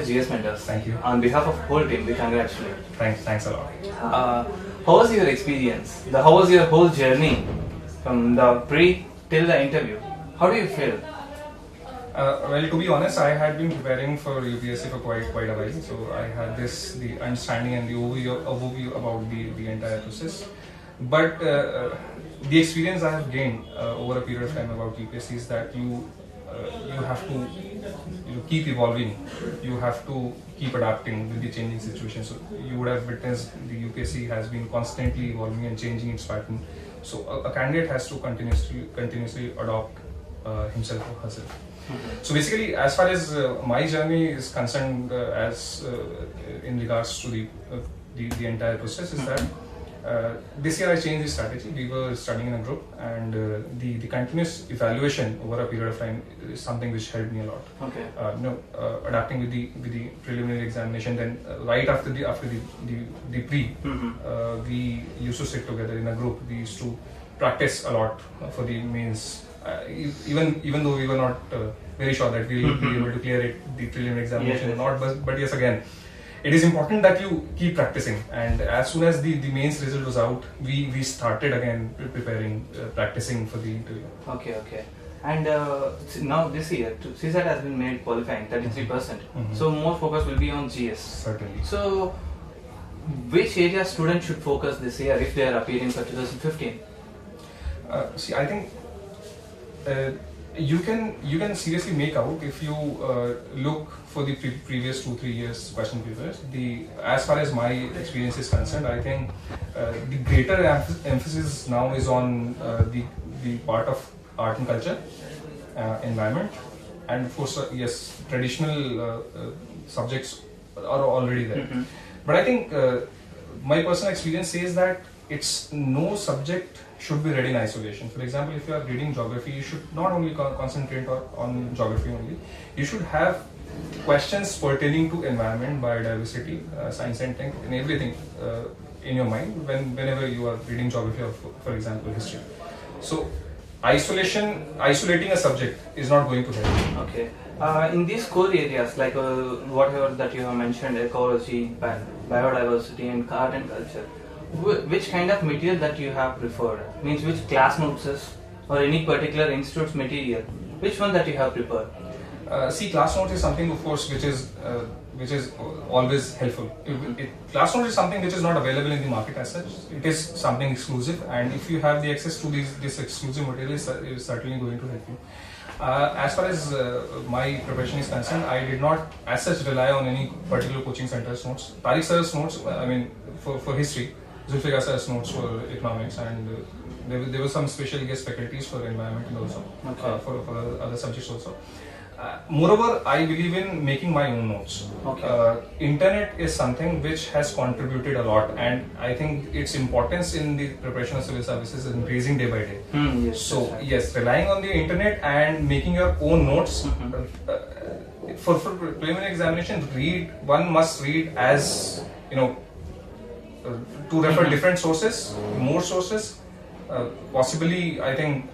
GS Mentors. Thank you. On behalf of whole team, we congratulate. Thanks a lot. How was your experience? How was your whole journey from the pre till the interview? How do you feel? Well, to be honest, I had been preparing for UPSC for quite a while, so I had the understanding and the overview about the entire process. But the experience I have gained over a period of time about UPSC is that you have to keep evolving. You have to keep adapting with the changing situation. So you would have witnessed the UPSC has been constantly evolving and changing its pattern. So a candidate has to continuously adopt himself or herself. So basically, as far as my journey is concerned, in regards to the entire process, is that this year I changed the strategy. We were studying in a group, and the continuous evaluation over a period of time is something which helped me a lot. Okay. Adapting with the preliminary examination, then right after the pre, we used to sit together in a group. We used to practice a lot for the mains. Even though we were not very sure that we will be able to clear the preliminary examination or not, but yes, again, it is important that you keep practicing. And as soon as the mains result was out, we started again preparing, practicing for the interview. Okay. And now this year, CSAT has been made qualifying 33%. So more focus will be on GS. Certainly. So which area students should focus this year if they are appearing for 2015? See, I think you can seriously make out if you look for the previous 2-3 years question papers. As far as my experience is concerned, I think the greater emphasis now is on the part of art and culture, environment, and of course, yes, traditional subjects are already there. But I think my personal experience says that it's no subject should be read in isolation. For example, if you are reading geography, you should not only concentrate on geography only. You should have questions pertaining to environment, biodiversity, science and tech, and everything in your mind whenever you are reading geography or, for example, history. So, isolating a subject is not going to help. Okay. In these core areas, like whatever that you have mentioned, ecology, biodiversity, and art and culture, which kind of material that you have preferred? Means which class notes or any particular institute's material? Which one that you have prepared? See, class notes is something, of course, which is always helpful. Class notes is something which is not available in the market as such. It is something exclusive, and if you have the access to this exclusive material, it is certainly going to help you. As far as my preparation is concerned, I did not as such rely on any particular coaching center's notes. Tariq sir's notes, I mean, for history, Zulfikar sir's notes for economics, and there were some special guest faculties for environment and also for other subjects also. Moreover, I believe in making my own notes. Okay. Internet is something which has contributed a lot, and I think its importance in the preparation of civil services is increasing day by day. Yes, so yes, relying on the internet and making your own notes. For preliminary examination, one must read as to refer different sources, more sources. Possibly, I think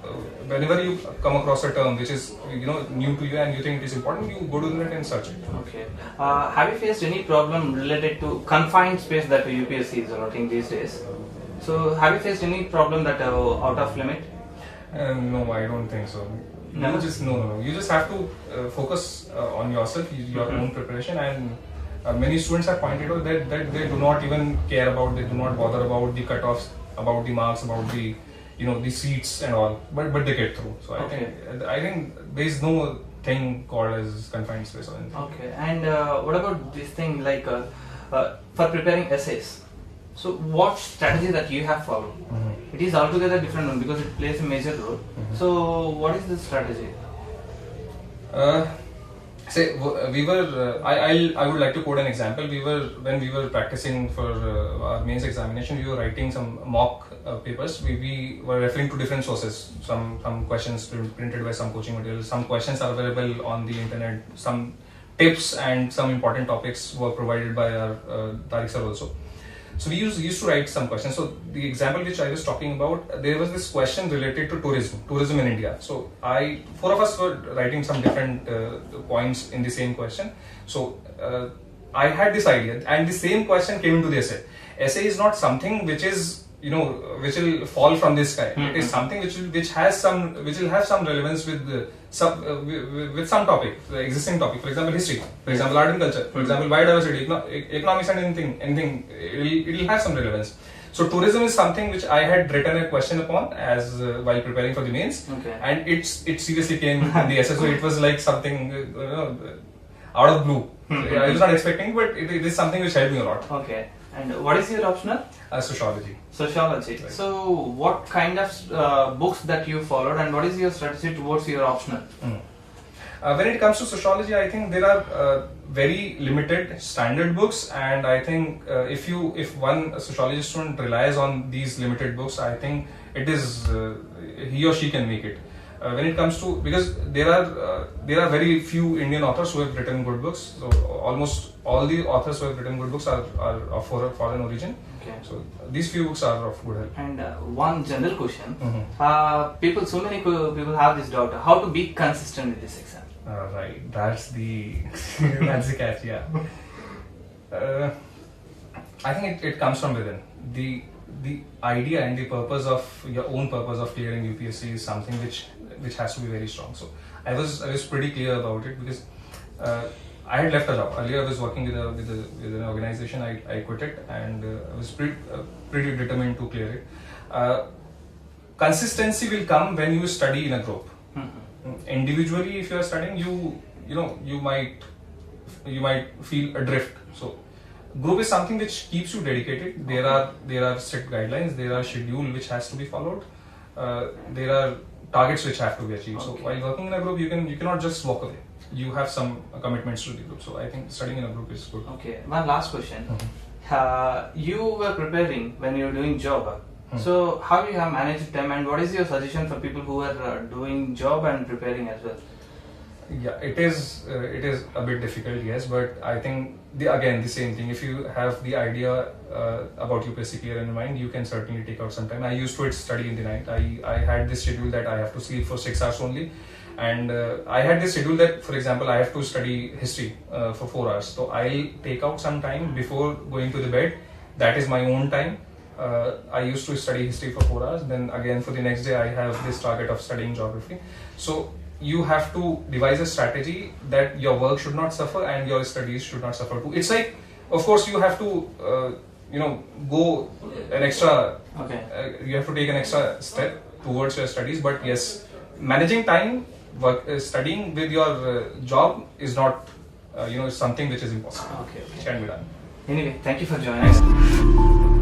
whenever you come across a term which is new to you and you think it is important, you go to the net and search it. Okay. Have you faced any problem related to confined space that UPSC is allotting these days? So have you faced any problem that are out of limit? No, I don't think so. No? You just have to focus on yourself, your own preparation, and many students have pointed out that they do not even care about, they do not bother about the cutoffs, about the marks, about the the seats and all, but they get through. So I think there is no thing called as confined space or anything. Okay. And what about this thing like for preparing essays? So what strategy that you have followed? It is altogether different one because it plays a major role. So what is the strategy? Say we were. I would like to quote an example. When we were practicing for our mains examination, we were writing some mock papers. We were referring to different sources. Some questions printed by some coaching materials. Some questions are available on the internet. Some tips and some important topics were provided by our Tariq sir also. So we used to write some questions. So the example which I was talking about, there was this question related to tourism in India. So four of us were writing some different points in the same question. So I had this idea, and the same question came into the essay. Essay is not something which is, which will fall from the sky. It is something which will have some relevance with some topic, the existing topic. For example, history. For example, art and culture. For example, biodiversity, economics, and anything. It will have some relevance. So tourism is something which I had written a question upon as while preparing for the mains, and it seriously came in the essay. So it was like something out of blue. I was not expecting, but it is something which helped me a lot. Okay. And what is your optional? Sociology. Sociology. Right. So, what kind of books that you followed, and what is your strategy towards your optional? When it comes to sociology, I think there are very limited standard books, and I think if one sociology student relies on these limited books, I think it is he or she can make it. When it comes to, because there are very few Indian authors who have written good books. So almost all the authors who have written good books are of foreign origin. Okay. So these few books are of good help. And one general question: so many people have this doubt: how to be consistent with this exam? Right, that's the catch. Yeah. I think it comes from within. The idea and the purpose of your own purpose of clearing UPSC is something which has to be very strong. So I was pretty clear about it, because I had left a job. Earlier I was working with an organization. I quit it, and I was pretty determined to clear it. Consistency will come when you study in a group. Individually, if you are studying, you might feel adrift. So group is something which keeps you dedicated. There are strict guidelines. There are schedule which has to be followed. There are targets which have to be achieved. Okay. So while working in a group, you cannot just walk away. You have some commitments to the group. So I think studying in a group is good. Okay. One last question. You were preparing when you were doing job. So how you have managed them, and what is your suggestion for people who are doing job and preparing as well? Yeah, it is a bit difficult, yes, but I think the same thing. If you have the idea about UPSC clear in mind, you can certainly take out some time. I used to study in the night. I had this schedule that I have to sleep for 6 hours only, and I had this schedule that, for example, I have to study history for 4 hours. So I'll take out some time before going to the bed. That is my own time. I used to study history for 4 hours. Then again for the next day, I have this target of studying geography. So you have to devise a strategy that your work should not suffer and your studies should not suffer too. It's like, of course, you have to, go an extra. Okay. You have to take an extra step towards your studies. But yes, managing time, studying with your job is not, something which is impossible. Okay. It can be done. Anyway, thank you for joining us.